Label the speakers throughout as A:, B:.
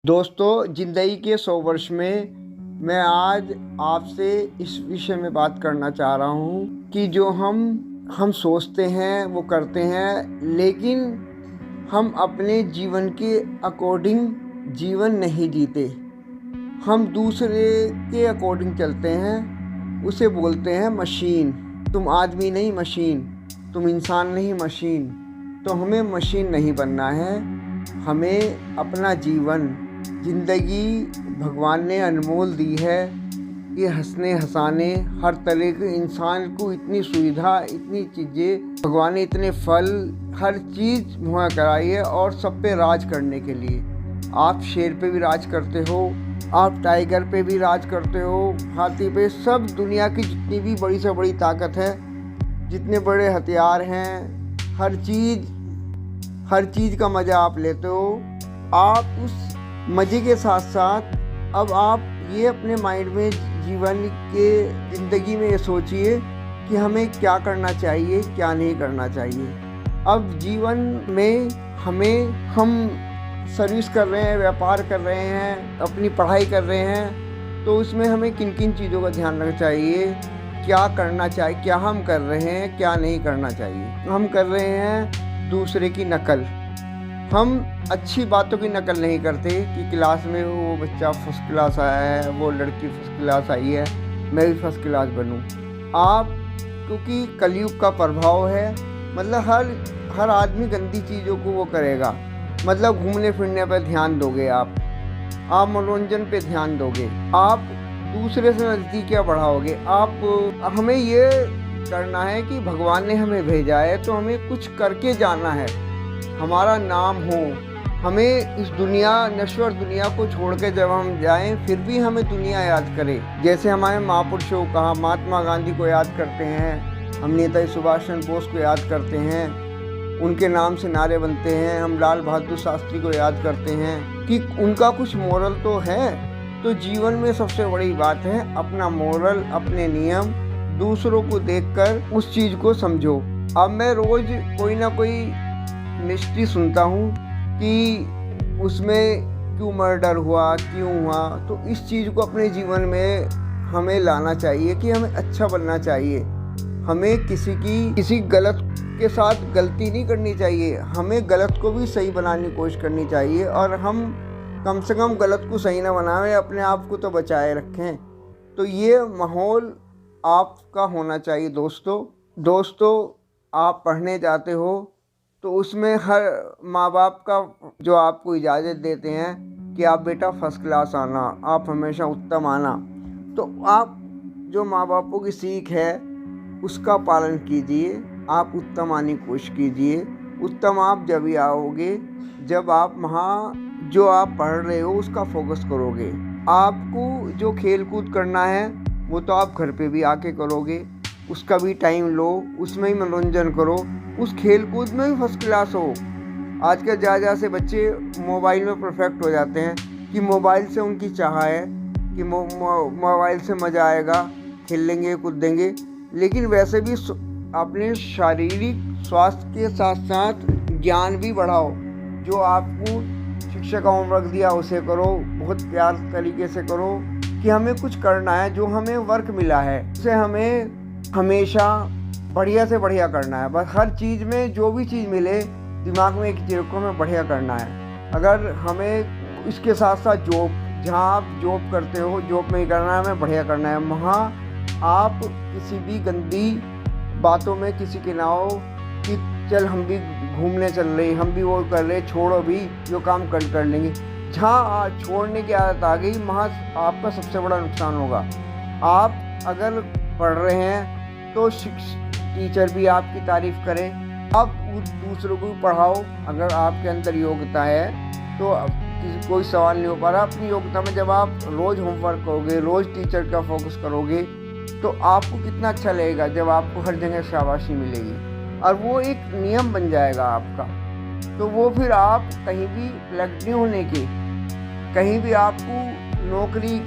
A: दोस्तों, ज़िंदगी के 100 वर्ष में मैं आज आपसे इस विषय में बात करना चाह रहा हूँ कि जो हम सोचते हैं वो करते हैं, लेकिन हम अपने जीवन के अकॉर्डिंग जीवन नहीं जीते। हम दूसरे के अकॉर्डिंग चलते हैं, उसे बोलते हैं मशीन। तुम आदमी नहीं मशीन, तुम इंसान नहीं मशीन। तो हमें मशीन नहीं बनना है, हमें अपना जीवन ज़िंदगी भगवान ने अनमोल दी है। ये हंसने हंसाने हर तरह के इंसान को इतनी सुविधा, इतनी चीज़ें भगवान ने, इतने फल, हर चीज़ मुहैया कराई है और सब पे राज करने के लिए। आप शेर पे भी राज करते हो, आप टाइगर पे भी राज करते हो, हाथी पे, सब दुनिया की जितनी भी बड़ी से बड़ी ताकत है, जितने बड़े हथियार हैं, हर चीज़ का मज़ा आप लेते हो। आप उस मज़े के साथ साथ अब आप ये अपने माइंड में जीवन के ज़िंदगी में ये सोचिए कि हमें क्या करना चाहिए, क्या नहीं करना चाहिए। अब जीवन में हम सर्विस कर रहे हैं, व्यापार कर रहे हैं, अपनी पढ़ाई कर रहे हैं, तो उसमें हमें किन किन चीज़ों का ध्यान रखना चाहिए, क्या करना चाहिए, क्या हम कर रहे हैं, क्या नहीं करना चाहिए। हम कर रहे हैं दूसरे की नकल। हम अच्छी बातों की नकल नहीं करते कि क्लास में वो बच्चा फर्स्ट क्लास आया है, वो लड़की फर्स्ट क्लास आई है, मैं भी फर्स्ट क्लास बनूं। आप, क्योंकि कलयुग का प्रभाव है, मतलब हर आदमी गंदी चीज़ों को वो करेगा। मतलब घूमने फिरने पर ध्यान दोगे, आप मनोरंजन पे ध्यान दोगे, आप दूसरे से नज़दीकियाँ बढ़ाओगे। हमें ये करना है कि भगवान ने हमें भेजा है तो हमें कुछ करके जाना है, हमारा नाम हो। हमें इस दुनिया, नश्वर दुनिया को छोड़ के जब हम जाएं, फिर भी हमें दुनिया याद करे। जैसे हमारे महापुरुषों को कहा, महात्मा गांधी को याद करते हैं, हम नेताजी सुभाष चंद्र बोस को याद करते हैं, उनके नाम से नारे बनते हैं। हम लाल बहादुर शास्त्री को याद करते हैं कि उनका कुछ मोरल तो है। तो जीवन में सबसे बड़ी बात है अपना मोरल, अपने नियम, दूसरों को देखकर उस चीज़ को समझो। अब मैं रोज़ कोई ना कोई मिस्ट्री सुनता हूँ कि उसमें क्यों मर्डर हुआ, क्यों हुआ। तो इस चीज़ को अपने जीवन में हमें लाना चाहिए कि हमें अच्छा बनना चाहिए। हमें किसी गलत के साथ गलती नहीं करनी चाहिए, हमें गलत को भी सही बनाने की कोशिश करनी चाहिए। और हम कम से कम गलत को सही ना बनाएं, अपने आप को तो बचाए रखें। तो ये माहौल आपका होना चाहिए। दोस्तों, आप पढ़ने जाते हो तो उसमें हर माँ बाप का जो आपको इजाज़त देते हैं कि आप बेटा फर्स्ट क्लास आना, आप हमेशा उत्तम आना, तो आप जो माँ बापों की सीख है उसका पालन कीजिए। आप उत्तम आने की कोशिश कीजिए। उत्तम आप जब ही आओगे जब आप वहाँ जो आप पढ़ रहे हो उसका फोकस करोगे। आपको जो खेल कूद करना है वो तो आप घर पे भी आके करोगे, उसका भी टाइम लो, उसमें ही मनोरंजन करो, उस खेल कूद में भी फर्स्ट क्लास हो। आजकल ज़्यादा से बच्चे मोबाइल में परफेक्ट हो जाते हैं कि मोबाइल से उनकी चाह है कि मोबाइल से मज़ा आएगा, खेलेंगे कूदेंगे। लेकिन वैसे भी अपने शारीरिक स्वास्थ्य के साथ साथ ज्ञान भी बढ़ाओ। जो आपको शिक्षक का होमवर्क दिया उसे करो, बहुत प्यार तरीके से करो कि हमें कुछ करना है, जो हमें वर्क मिला है उसे हमें हमेशा बढ़िया से बढ़िया करना है। बस हर चीज़ में जो भी चीज़ मिले, दिमाग में एक चीज़ को हमें बढ़िया करना है। अगर हमें इसके साथ साथ जहाँ आप जॉब करते हो, जॉब में ही करना है, हमें बढ़िया करना है। वहाँ आप किसी भी गंदी बातों में किसी के ना हो कि चल हम भी घूमने चल रहे, हम भी वो कर रहे, छोड़ो भी, जो काम कर लेंगे। जहाँ छोड़ने की आदत आ गई, वहाँ आपका सबसे बड़ा नुकसान होगा। आप अगर पढ़ रहे हैं तो टीचर भी आपकी तारीफ़ करें, आप दूसरों को भी पढ़ाओ। अगर आपके अंदर योग्यता है तो कोई सवाल नहीं हो पा रहा, अपनी योग्यता में जब आप रोज़ होमवर्क करोगे, रोज़ टीचर का फोकस करोगे, तो आपको कितना अच्छा लगेगा जब आपको हर जगह शाबाशी मिलेगी और वो एक नियम बन जाएगा आपका। तो वो फिर आप कहीं भी लग नहीं होने की, कहीं भी आपको नौकरी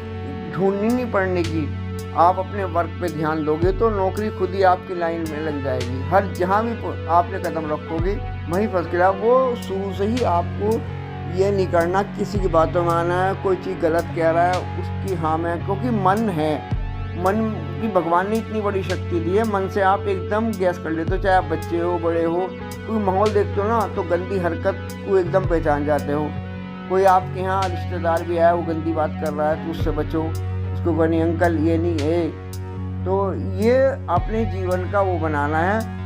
A: ढूंढनी नहीं पड़ने की। आप अपने वर्क पे ध्यान दोगे तो नौकरी खुद ही आपकी लाइन में लग जाएगी। हर जहाँ भी आपने कदम रखोगे वहीं फर्स्ट क्लास। वो शुरू से ही आपको ये नहीं करना किसी की बातों में आना है, कोई चीज़ गलत कह रहा है उसकी हाँ में, क्योंकि मन है, मन की भगवान ने इतनी बड़ी शक्ति दी है, मन से आप एकदम गैस कर लेते हो, चाहे आप बच्चे हो बड़े हो, कोई माहौल देखते हो ना तो गंदी हरकत को एकदम पहचान जाते हो। कोई आपके यहाँ रिश्तेदार भी आया वो गंदी बात कर रहा है तो उससे बचो, उसको कहनी अंकल ये नहीं है। तो ये अपने जीवन का वो बनाना है,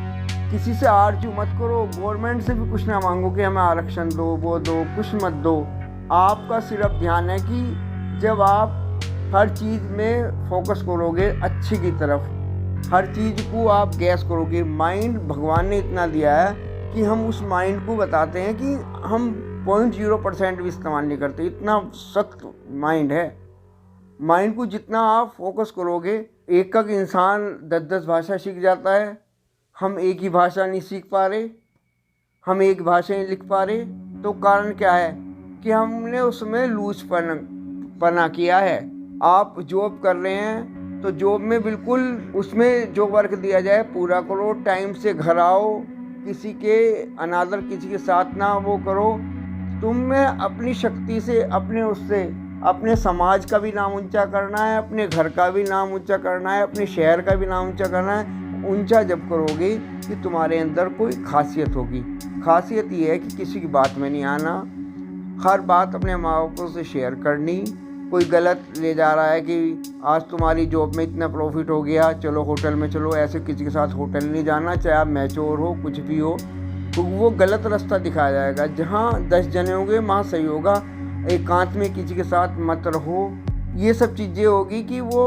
A: किसी से आरजू मत करो, गवर्नमेंट से भी कुछ ना मांगो कि हमें आरक्षण दो वो दो, कुछ मत दो। आपका सिर्फ ध्यान है कि जब आप हर चीज़ में फोकस करोगे अच्छे की तरफ, हर चीज़ को आप गैस करोगे। माइंड भगवान ने इतना दिया है कि हम उस माइंड को बताते हैं कि हम 0.0% भी इस्तेमाल नहीं करते, इतना सख्त माइंड है। माइंड को जितना आप फोकस करोगे, एक इंसान 10-10 भाषा सीख जाता है। हम एक ही भाषा नहीं सीख पा रहे, हम एक भाषा नहीं लिख पा रहे, तो कारण क्या है कि हमने उसमें लूजपना किया है। आप जॉब कर रहे हैं तो जॉब में बिल्कुल उसमें जो वर्क दिया जाए पूरा करो, टाइम से घर आओ, किसी के अनादर किसी के साथ ना वो करो। तुम्हें अपनी शक्ति से, अपने उससे अपने समाज का भी नाम ऊंचा करना है, अपने घर का भी नाम ऊंचा करना है, अपने शहर का भी नाम ऊंचा करना है। ऊंचा जब करोगे कि तुम्हारे अंदर कोई खासियत होगी। खासियत ये है कि किसी की बात में नहीं आना, हर बात अपने माँ बापों से शेयर करनी। कोई गलत ले जा रहा है कि आज तुम्हारी जॉब में इतना प्रॉफिट हो गया, चलो होटल में चलो, ऐसे किसी के साथ होटल नहीं जाना, चाहे आप मैच्योर हो कुछ भी हो, तो वो गलत रास्ता दिखाया जाएगा। जहाँ 10 जने होंगे वहाँ सही होगा। एकांत में किसी के साथ मत रहो, ये सब चीज़ें होगी कि वो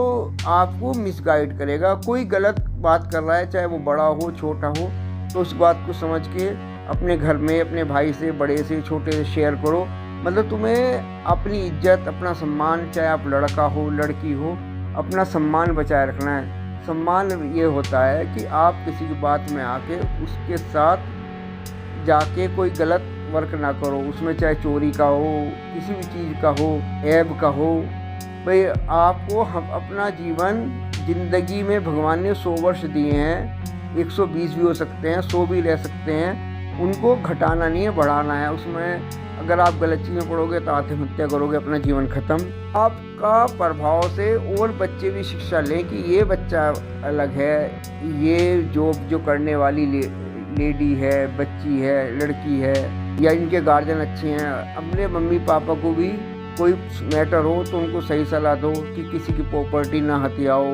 A: आपको मिसगाइड करेगा। कोई गलत बात कर रहा है, चाहे वो बड़ा हो छोटा हो, तो उस बात को समझ के अपने घर में अपने भाई से, बड़े से, छोटे से शेयर करो। मतलब तुम्हें अपनी इज्जत, अपना सम्मान, चाहे आप लड़का हो लड़की हो, अपना सम्मान बचाए रखना है। सम्मान ये होता है कि आप किसी की बात में आके उसके साथ जाके कोई गलत वर्क ना करो, उसमें चाहे चोरी का हो, किसी भी चीज़ का हो, ऐब का हो। भाई आपको हम अपना जीवन, ज़िंदगी में भगवान ने 100 वर्ष दिए हैं, 120 भी हो सकते हैं, 100 भी रह सकते हैं, उनको घटाना नहीं है, बढ़ाना है। उसमें अगर आप गलत चीज़ में पढ़ोगे तो आत्महत्या करोगे, अपना जीवन ख़त्म। आपका प्रभाव से और बच्चे भी शिक्षा लें कि ये बच्चा अलग है, ये जो करने वाली लेडी है, बच्ची है, लड़की है, या इनके गार्जियन अच्छे हैं। अपने मम्मी पापा को भी कोई मैटर हो तो उनको सही सलाह दो कि किसी की प्रॉपर्टी ना हथियाओ।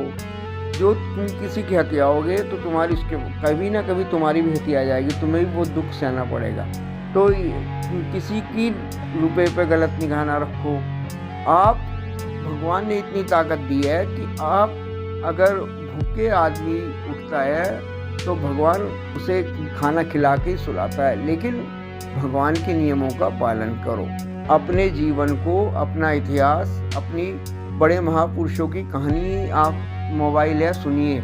A: जो तुम किसी की हथियाओगे तो तुम्हारी उसके कभी ना कभी तुम्हारी भी हत्या जाएगी, तुम्हें भी वो दुख सहना पड़ेगा। तो किसी की रुपए पे गलत निगाह ना रखो। आप, भगवान ने इतनी ताकत दी है कि आप अगर भूखे आदमी उठता है तो भगवान उसे खाना खिला के सुलाता है, लेकिन भगवान के नियमों का पालन करो। अपने जीवन को, अपना इतिहास, अपनी बड़े महापुरुषों की कहानी आप मोबाइल है सुनिए,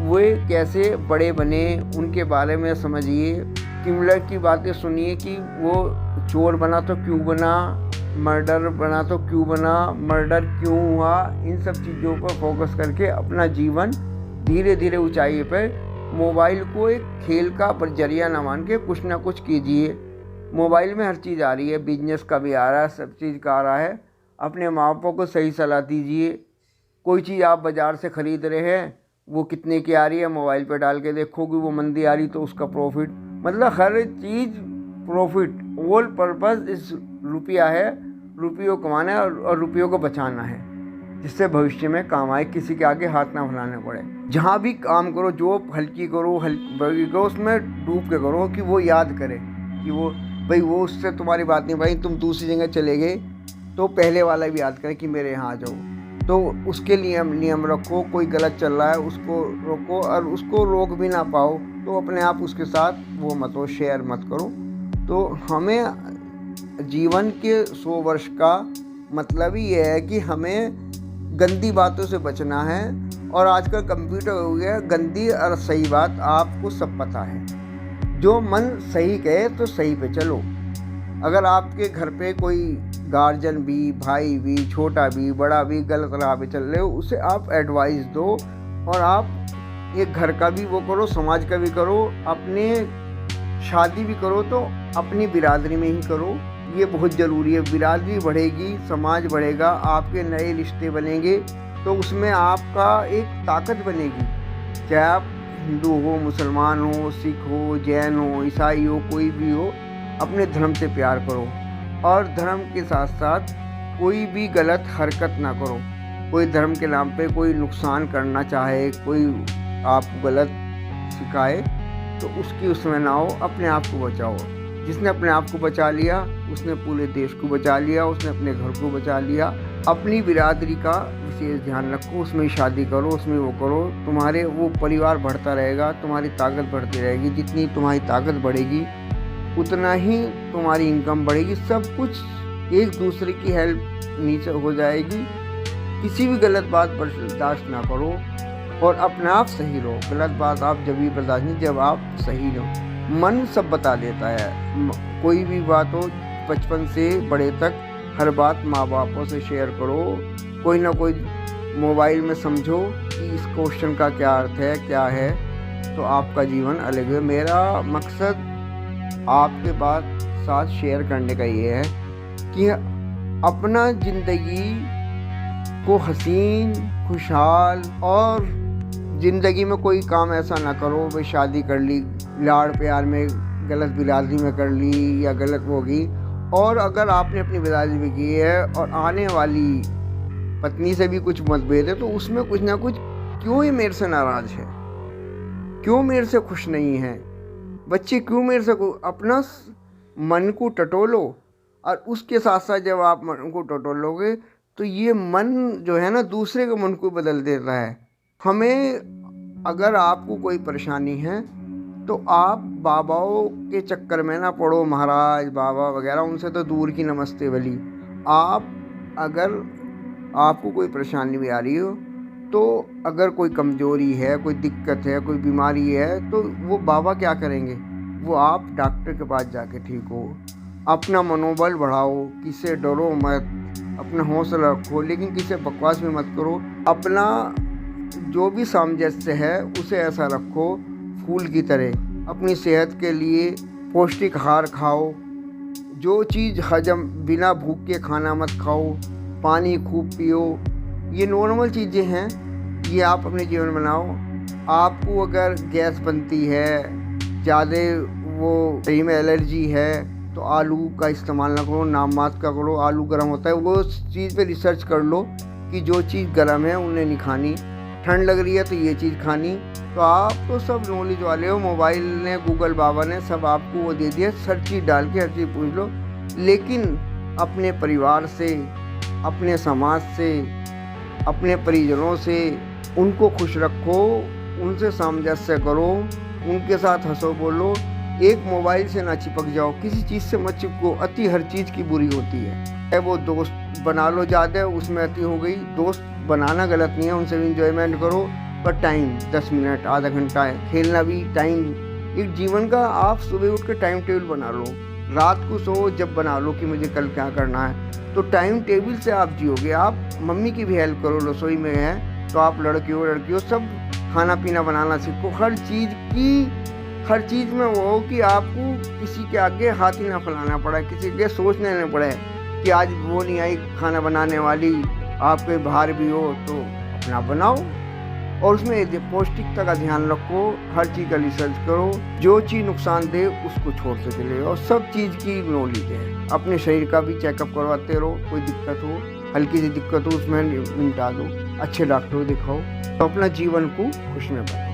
A: वे कैसे बड़े बने उनके बारे में समझिए। किमलर की बातें सुनिए कि वो चोर बना तो क्यों बना, मर्डर बना तो क्यों बना, मर्डर क्यों हुआ। इन सब चीज़ों पर फोकस करके अपना जीवन धीरे धीरे ऊंचाई पर, मोबाइल को एक खेल का जरिया ना मान के कुछ ना कुछ कीजिए। मोबाइल में हर चीज़ आ रही है, बिजनेस का भी आ रहा है, सब चीज़ का आ रहा है। अपने माँ बापों को सही सलाह दीजिए। कोई चीज़ आप बाज़ार से ख़रीद रहे हैं, वो कितने की आ रही है, मोबाइल पे डाल के देखोगे, वो मंदी आ रही तो उसका प्रॉफिट। मतलब हर चीज़ प्रॉफिट, ऑल पर्पस इस रुपया है, रुपयों कमाना है और रुपयों को बचाना है, जिससे भविष्य में काम आए, किसी के आगे हाथ ना फैलाने पड़े। जहाँ भी काम करो, जॉब हल्की करो, बड़ी करो, उसमें डूब के करो कि वो याद करे कि वो भाई वो उससे तुम्हारी बात नहीं भाई, तुम दूसरी जगह चले गए तो पहले वाला भी याद करे कि मेरे यहाँ आ जाओ। तो उसके लिए नियम रखो। कोई गलत चल रहा है उसको रोको, और उसको रोक भी ना पाओ तो अपने आप उसके साथ वो मत हो, शेयर मत करो। तो हमें जीवन के 100 वर्ष का मतलब ही ये है कि हमें गंदी बातों से बचना है। और आजकल कंप्यूटर हो गया, गंदी और सही बात आपको सब पता है। जो मन सही कहे तो सही पे चलो। अगर आपके घर पे कोई गार्जियन भी, भाई भी, छोटा भी, बड़ा भी गलत राह पे चल रहे हो, उसे आप एडवाइस दो। और आप ये घर का भी वो करो, समाज का भी करो, अपने शादी भी करो तो अपनी बिरादरी में ही करो, ये बहुत ज़रूरी है। बिरादरी बढ़ेगी, समाज बढ़ेगा, आपके नए रिश्ते बनेंगे, तो उसमें आपका एक ताकत बनेगी। चाहे आप हिंदू हो, मुसलमान हो, सिख हो, जैन हो, ईसाई हो, कोई भी हो, अपने धर्म से प्यार करो और धर्म के साथ साथ कोई भी गलत हरकत ना करो। कोई धर्म के नाम पे कोई नुकसान करना चाहे, कोई आपको गलत सिखाए, तो उसकी उसमें ना हो। अपने आप को बचाओ। जिसने अपने आप को बचा लिया उसने पूरे देश को बचा लिया, उसने अपने घर को बचा लिया। अपनी बिरादरी का विशेष ध्यान रखो, उसमें शादी करो, उसमें वो करो, तुम्हारे वो परिवार बढ़ता रहेगा, तुम्हारी ताकत बढ़ती रहेगी। जितनी तुम्हारी ताकत बढ़ेगी उतना ही तुम्हारी इनकम बढ़ेगी। सब कुछ एक दूसरे की हेल्प नीचे हो जाएगी। किसी भी गलत बात बर्दाश्त ना करो और अपने आप सही रहो। गलत बात आप जब भी बर्दाश्त नहीं, जब आप सही रहो। मन सब बता देता है। कोई भी बात हो, बचपन से बड़े तक हर बात माँ बापों से शेयर करो। कोई ना कोई मोबाइल में समझो कि इस क्वेश्चन का क्या अर्थ है, क्या है, तो आपका जीवन अलग है। मेरा मकसद आपके बात साथ शेयर करने का ये है कि अपना ज़िंदगी को हसीन, खुशहाल, और ज़िंदगी में कोई काम ऐसा ना करो भाई शादी कर ली, लाड़ प्यार में गलत बिरादरी में कर ली या गलत होगी। और अगर आपने अपनी बिरादरी में की है और आने वाली पत्नी से भी कुछ मतभेद है, तो उसमें कुछ ना कुछ, क्यों ये मेरे से नाराज़ है, क्यों मेरे से खुश नहीं है, बच्चे क्यों मेरे से अपना मन को टटोलो। और उसके साथ साथ जब आप मन को टटोलोगे तो ये मन जो है ना दूसरे के मन को बदल देता है। हमें, अगर आपको कोई परेशानी है तो आप बाबाओं के चक्कर में ना पड़ो, महाराज बाबा वगैरह, उनसे तो दूर की नमस्ते वाली। आप, अगर आपको कोई परेशानी भी आ रही हो, तो अगर कोई कमज़ोरी है, कोई दिक्कत है, कोई बीमारी है, तो वो बाबा क्या करेंगे, वो आप डॉक्टर के पास जाके ठीक हो। अपना मनोबल बढ़ाओ, किसी से डरो मत, अपना हौसला रखो, लेकिन किसी से बकवास भी मत करो। अपना जो भी सामंजस्य है उसे ऐसा रखो फूल की तरह। अपनी सेहत के लिए पौष्टिक आहार खाओ। जो चीज़ हजम, बिना भूख के खाना मत खाओ। पानी खूब पियो। ये नॉर्मल चीज़ें हैं, ये आप अपने जीवन में बनाओ। आपको अगर गैस बनती है, ज़्यादा वो दही में एलर्जी है, तो आलू का इस्तेमाल ना करो, नाम मात्र का करो। आलू गर्म होता है, वो चीज़ पे रिसर्च कर लो कि जो चीज़ गर्म है उन्हें नहीं खानी। ठंड लग रही है तो ये चीज़ खानी। तो आप तो सब नॉलेज वाले हो, मोबाइल ने, गूगल बाबा ने सब आपको वो दे दिया, हर चीज़ डाल के हर चीज़ पूछ लो। लेकिन अपने परिवार से, अपने समाज से, अपने परिजनों से उनको खुश रखो, उनसे सामंजस्य करो, उनके साथ हंसो बोलो। एक मोबाइल से ना चिपक जाओ, किसी चीज़ से मत चिपको। अति हर चीज़ की बुरी होती है। वो दोस्त बना लो ज़्यादा, उसमें अति हो गई। दोस्त बनाना गलत नहीं है, उनसे भी इंजॉयमेंट करो, पर टाइम 10 मिनट आधा घंटा है। खेलना भी टाइम, एक जीवन का आप सुबह उठ के टाइम टेबल बना लो। रात को सो जब बना लो कि मुझे कल क्या करना है, तो टाइम टेबल से आप जियोगे। आप मम्मी की भी हेल्प करो, रसोई में है तो आप लड़की हो सब खाना पीना बनाना सीखो। हर चीज़ में वो हो कि आपको किसी के आगे हाथ ही ना फैलाना पड़ा, किसी के सोचने नहीं पड़े कि आज वो नहीं आई खाना बनाने वाली, आपके बाहर भी हो तो अपना बनाओ। और उसमें पौष्टिकता का ध्यान रखो, हर चीज़ का रिसर्च करो। जो चीज़ नुकसान दे उसको छोड़ते चले, और सब चीज़ की नॉलेज है। अपने शरीर का भी चेकअप करवाते रहो। कोई दिक्कत हो, हल्की सी दिक्कत हो, उसमें निपटा दो। अच्छे डॉक्टर दिखाओ, तो अपना जीवन को खुश में बनाओ।